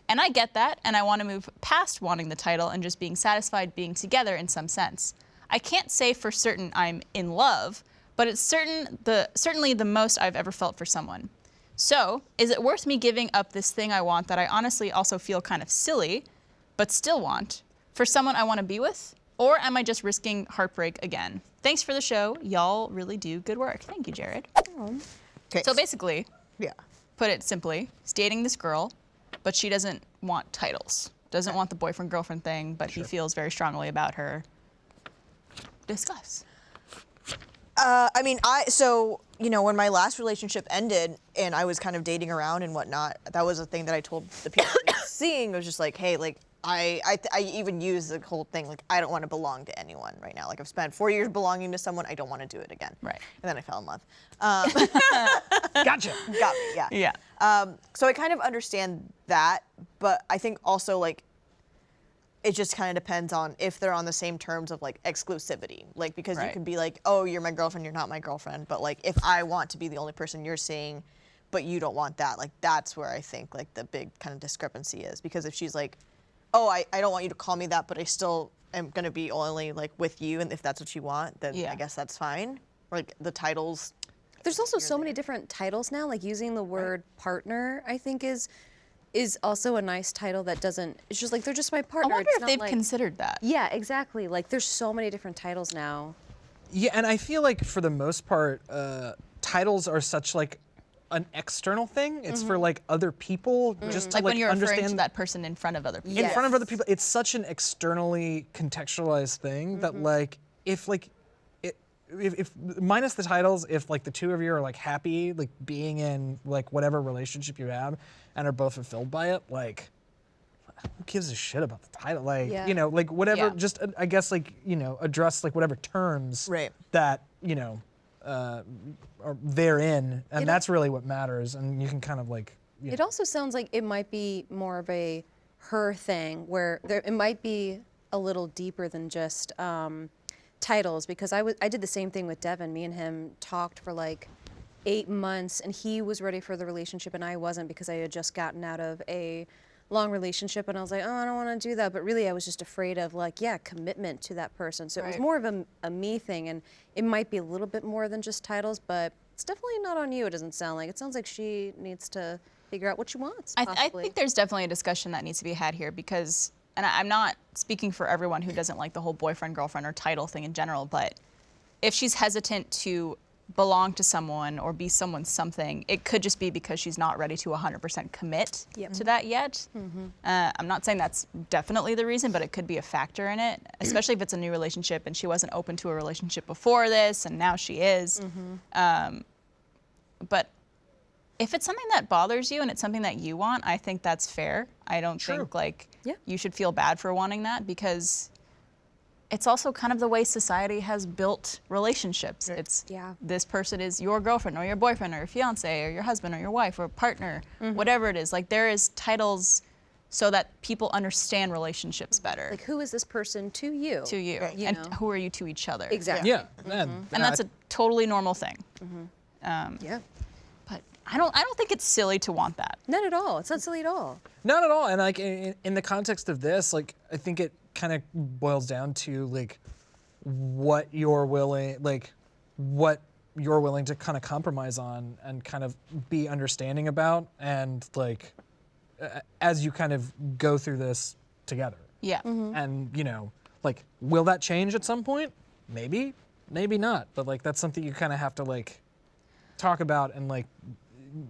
And I get that, and I want to move past wanting the title and just being satisfied being together in some sense. I can't say for certain I'm in love, but it's certainly the most I've ever felt for someone. So, is it worth me giving up this thing I want that I honestly also feel kind of silly, but still want, for someone I want to be with? Or am I just risking heartbreak again? Thanks for the show. Y'all really do good work." Thank you, Jared. Okay. So basically, Yeah. put it simply, he's dating this girl, but she doesn't want titles. Doesn't want the boyfriend-girlfriend thing, but he feels very strongly about her. Discuss. So, when my last relationship ended and I was kind of dating around and whatnot, that was a thing that I told the people I was seeing. It was just like, hey, like, I even use the whole thing, like, I don't want to belong to anyone right now. Like, I've spent 4 years belonging to someone. I don't want to do it again. Right. And then I fell in love. Gotcha. Got me, yeah. Yeah. So I kind of understand that, but I think also, like, it just kind of depends on if they're on the same terms of, like, exclusivity. Like, because you Right. can be like, oh, you're my girlfriend, you're not my girlfriend. But, like, if I want to be the only person you're seeing, but you don't want that, like, that's where I think, like, the big kind of discrepancy is. Because if she's like, oh, I don't want you to call me that, but I still am going to be only, like, with you, and if that's what you want, then Yeah. I guess that's fine. Like, the titles. There's also so many different titles now, like using the word partner, I think is also a nice title that doesn't, it's just like, they're just my I partner. wonder It's if not they've like, considered that. Yeah, exactly. Like, there's so many different titles now. Yeah, and I feel like for the most part, titles are such like an external thing. It's for like other people, just to Like when you're referring understand to that person in front of other people. in front of Yes. other people. It's such an externally contextualized thing that like if minus the titles, if like the two of you are like happy, like being in like whatever relationship you have, and are both fulfilled by it, like who gives a shit about the title? Like Yeah. like whatever. Yeah. Just I guess like address like whatever terms Right. that are therein, and that's really what matters. And you can kind of like. It also sounds like it might be more of a her thing, where it might be a little deeper than just titles, because I did the same thing with Devin. Me and him talked for like 8 months, and he was ready for the relationship, and I wasn't because I had just gotten out of a long relationship, and I was like, oh, I don't want to do that. But really, I was just afraid of commitment to that person. So it was more of a me thing, and it might be a little bit more than just titles, but it's definitely not on you. It doesn't sound like. It sounds like she needs to figure out what she wants. I think there's definitely a discussion that needs to be had here because, and I'm not speaking for everyone who doesn't like the whole boyfriend, girlfriend, or title thing in general, but if she's hesitant to belong to someone or be someone's something, it could just be because she's not ready to 100% commit to that yet. I'm not saying that's definitely the reason, but it could be a factor in it, especially if it's a new relationship and she wasn't open to a relationship before this and now she is. But if it's something that bothers you and it's something that you want, I think that's fair. I don't think you should feel bad for wanting that because it's also kind of the way society has built relationships. It's this person is your girlfriend or your boyfriend or your fiance or your husband or your wife or partner, whatever it is. Like there is titles so that people understand relationships better. Like who is this person to you? To you. Right. And who are you to each other? Exactly. Yeah. And that's a totally normal thing. But I don't think it's silly to want that. Not at all. It's not silly at all. Not at all. And like in the context of this, like I think it kind of boils down to like what you're willing to kind of compromise on and kind of be understanding about, and like as you kind of go through this together. Yeah. And like will that change at some point? Maybe, maybe not. But like that's something you kind of have to like talk about and like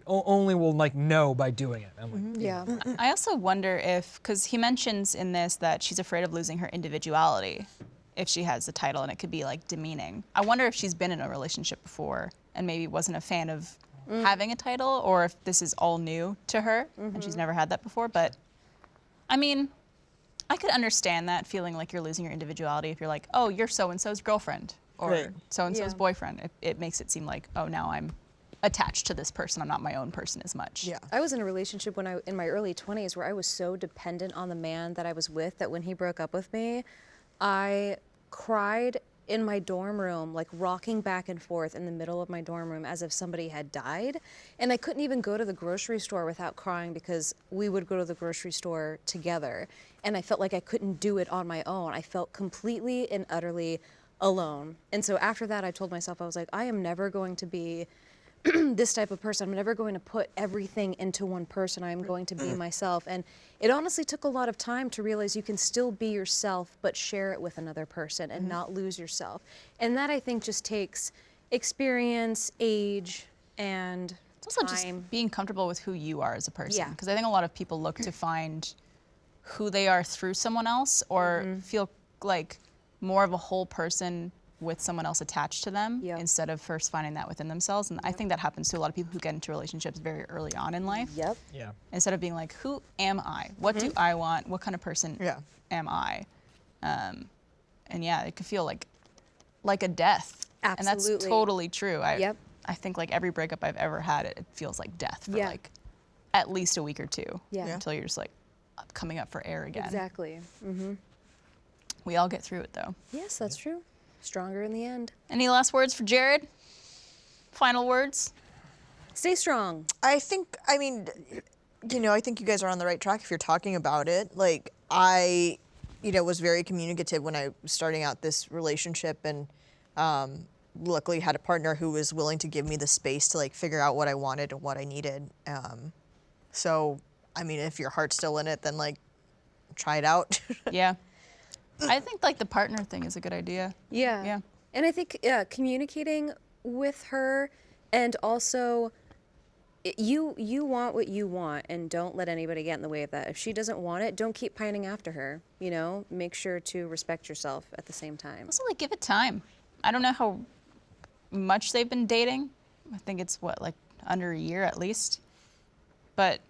only will like know by doing it. And, like, I also wonder if, because he mentions in this that she's afraid of losing her individuality if she has the title, and it could be like demeaning. I wonder if she's been in a relationship before and maybe wasn't a fan of having a title, or if this is all new to her and she's never had that before. But I mean, I could understand that feeling like you're losing your individuality if you're like, oh, you're so-and-so's girlfriend or so-and-so's boyfriend. It makes it seem like, oh, now I'm attached to this person. I'm not my own person as much. Yeah. I was in a relationship in my early 20s where I was so dependent on the man that I was with that when he broke up with me, I cried in my dorm room, like rocking back and forth in the middle of my dorm room as if somebody had died. And I couldn't even go to the grocery store without crying because we would go to the grocery store together. And I felt like I couldn't do it on my own. I felt completely and utterly alone. And so after that, I told myself, I was like, I am never going to be this type of person. I'm never going to put everything into one person. I'm going to be myself. And it honestly took a lot of time to realize you can still be yourself, but share it with another person and not lose yourself. And that I think just takes experience, age, and It's also time. just being comfortable with who you are as a person. Yeah. Because I think a lot of people look to find who they are through someone else or feel like more of a whole person with someone else attached to them instead of first finding that within themselves. And I think that happens to a lot of people who get into relationships very early on in life. Yep. yeah. Instead of being like, who am I? What do I want? What kind of person am I? And yeah, it could feel like a death. And that's Absolutely. totally true. Yep. I think like every breakup I've ever had, it feels like death for like at least a week or two. Yeah. Until you're just like coming up for air again. Exactly. We all get through it though. Yes, that's true. Stronger in the end. Any last words for Jared? Final words? Stay strong. I think I think you guys are on the right track if you're talking about it. Like, I, was very communicative when I was starting out this relationship, and luckily had a partner who was willing to give me the space to, like, figure out what I wanted and what I needed. So, I mean, if your heart's still in it, then, like, try it out. Yeah. I think like the partner thing is a good idea. Yeah. Yeah. And I think communicating with her, and also you want what you want, and don't let anybody get in the way of that. If she doesn't want it, don't keep pining after her. Make sure to respect yourself at the same time. Also, like, give it time. I don't know how much they've been dating. I think it's like under a year at least. But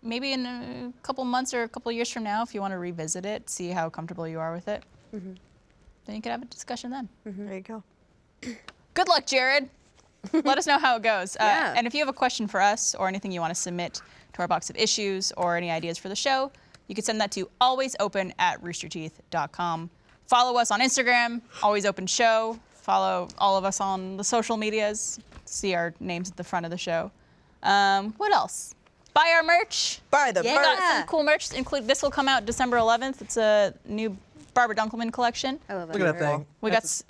maybe in a couple months or a couple years from now, if you want to revisit it, see how comfortable you are with it, then you could have a discussion then. There you go. Good luck, Jared. Let us know how it goes. Yeah. And if you have a question for us or anything you want to submit to our box of issues or any ideas for the show, you can send that to alwaysopen@roosterteeth.com. Follow us on Instagram, Always Open Show. Follow all of us on the social medias. See our names at the front of the show. What else? Buy our merch. Buy the We merch. got some cool merch. This will come out December 11th. It's a new Barbara Dunkelman collection. I love that. Look at that thing. We got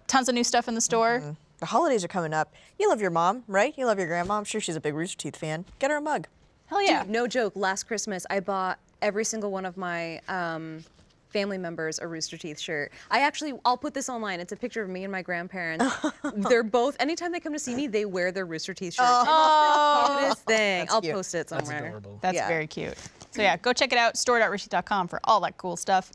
tons of new stuff in the store. The holidays are coming up. You love your mom, right? You love your grandma. I'm sure she's a big Rooster Teeth fan. Get her a mug. Hell yeah. Dude, no joke. Last Christmas, I bought every single one of my family members a Rooster Teeth shirt. I'll put this online. It's a picture of me and my grandparents. They're both, anytime they come to see me, they wear their Rooster Teeth shirts. Oh. It's the cutest thing. That's I'll cute. post it That's somewhere. adorable. That's Yeah. very cute. So yeah, go check it out, store.roosterteeth.com for all that cool stuff.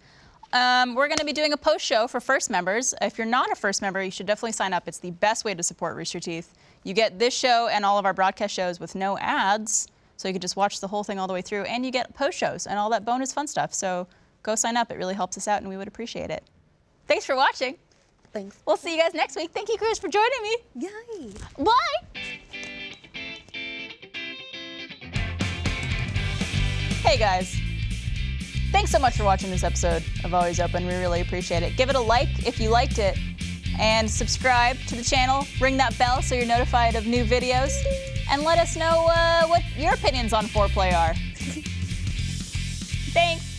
We're going to be doing a post show for First members. If you're not a First member, you should definitely sign up. It's the best way to support Rooster Teeth. You get this show and all of our broadcast shows with no ads, so you can just watch the whole thing all the way through, and you get post shows and all that bonus fun stuff. So go sign up. It really helps us out, and we would appreciate it. Thanks for watching. Thanks. We'll see you guys next week. Thank you, Chris, for joining me. Yay. Bye. Hey guys. Thanks so much for watching this episode of Always Open. We really appreciate it. Give it a like if you liked it, and subscribe to the channel. Ring that bell so you're notified of new videos, and let us know what your opinions on Foreplay are. Thanks.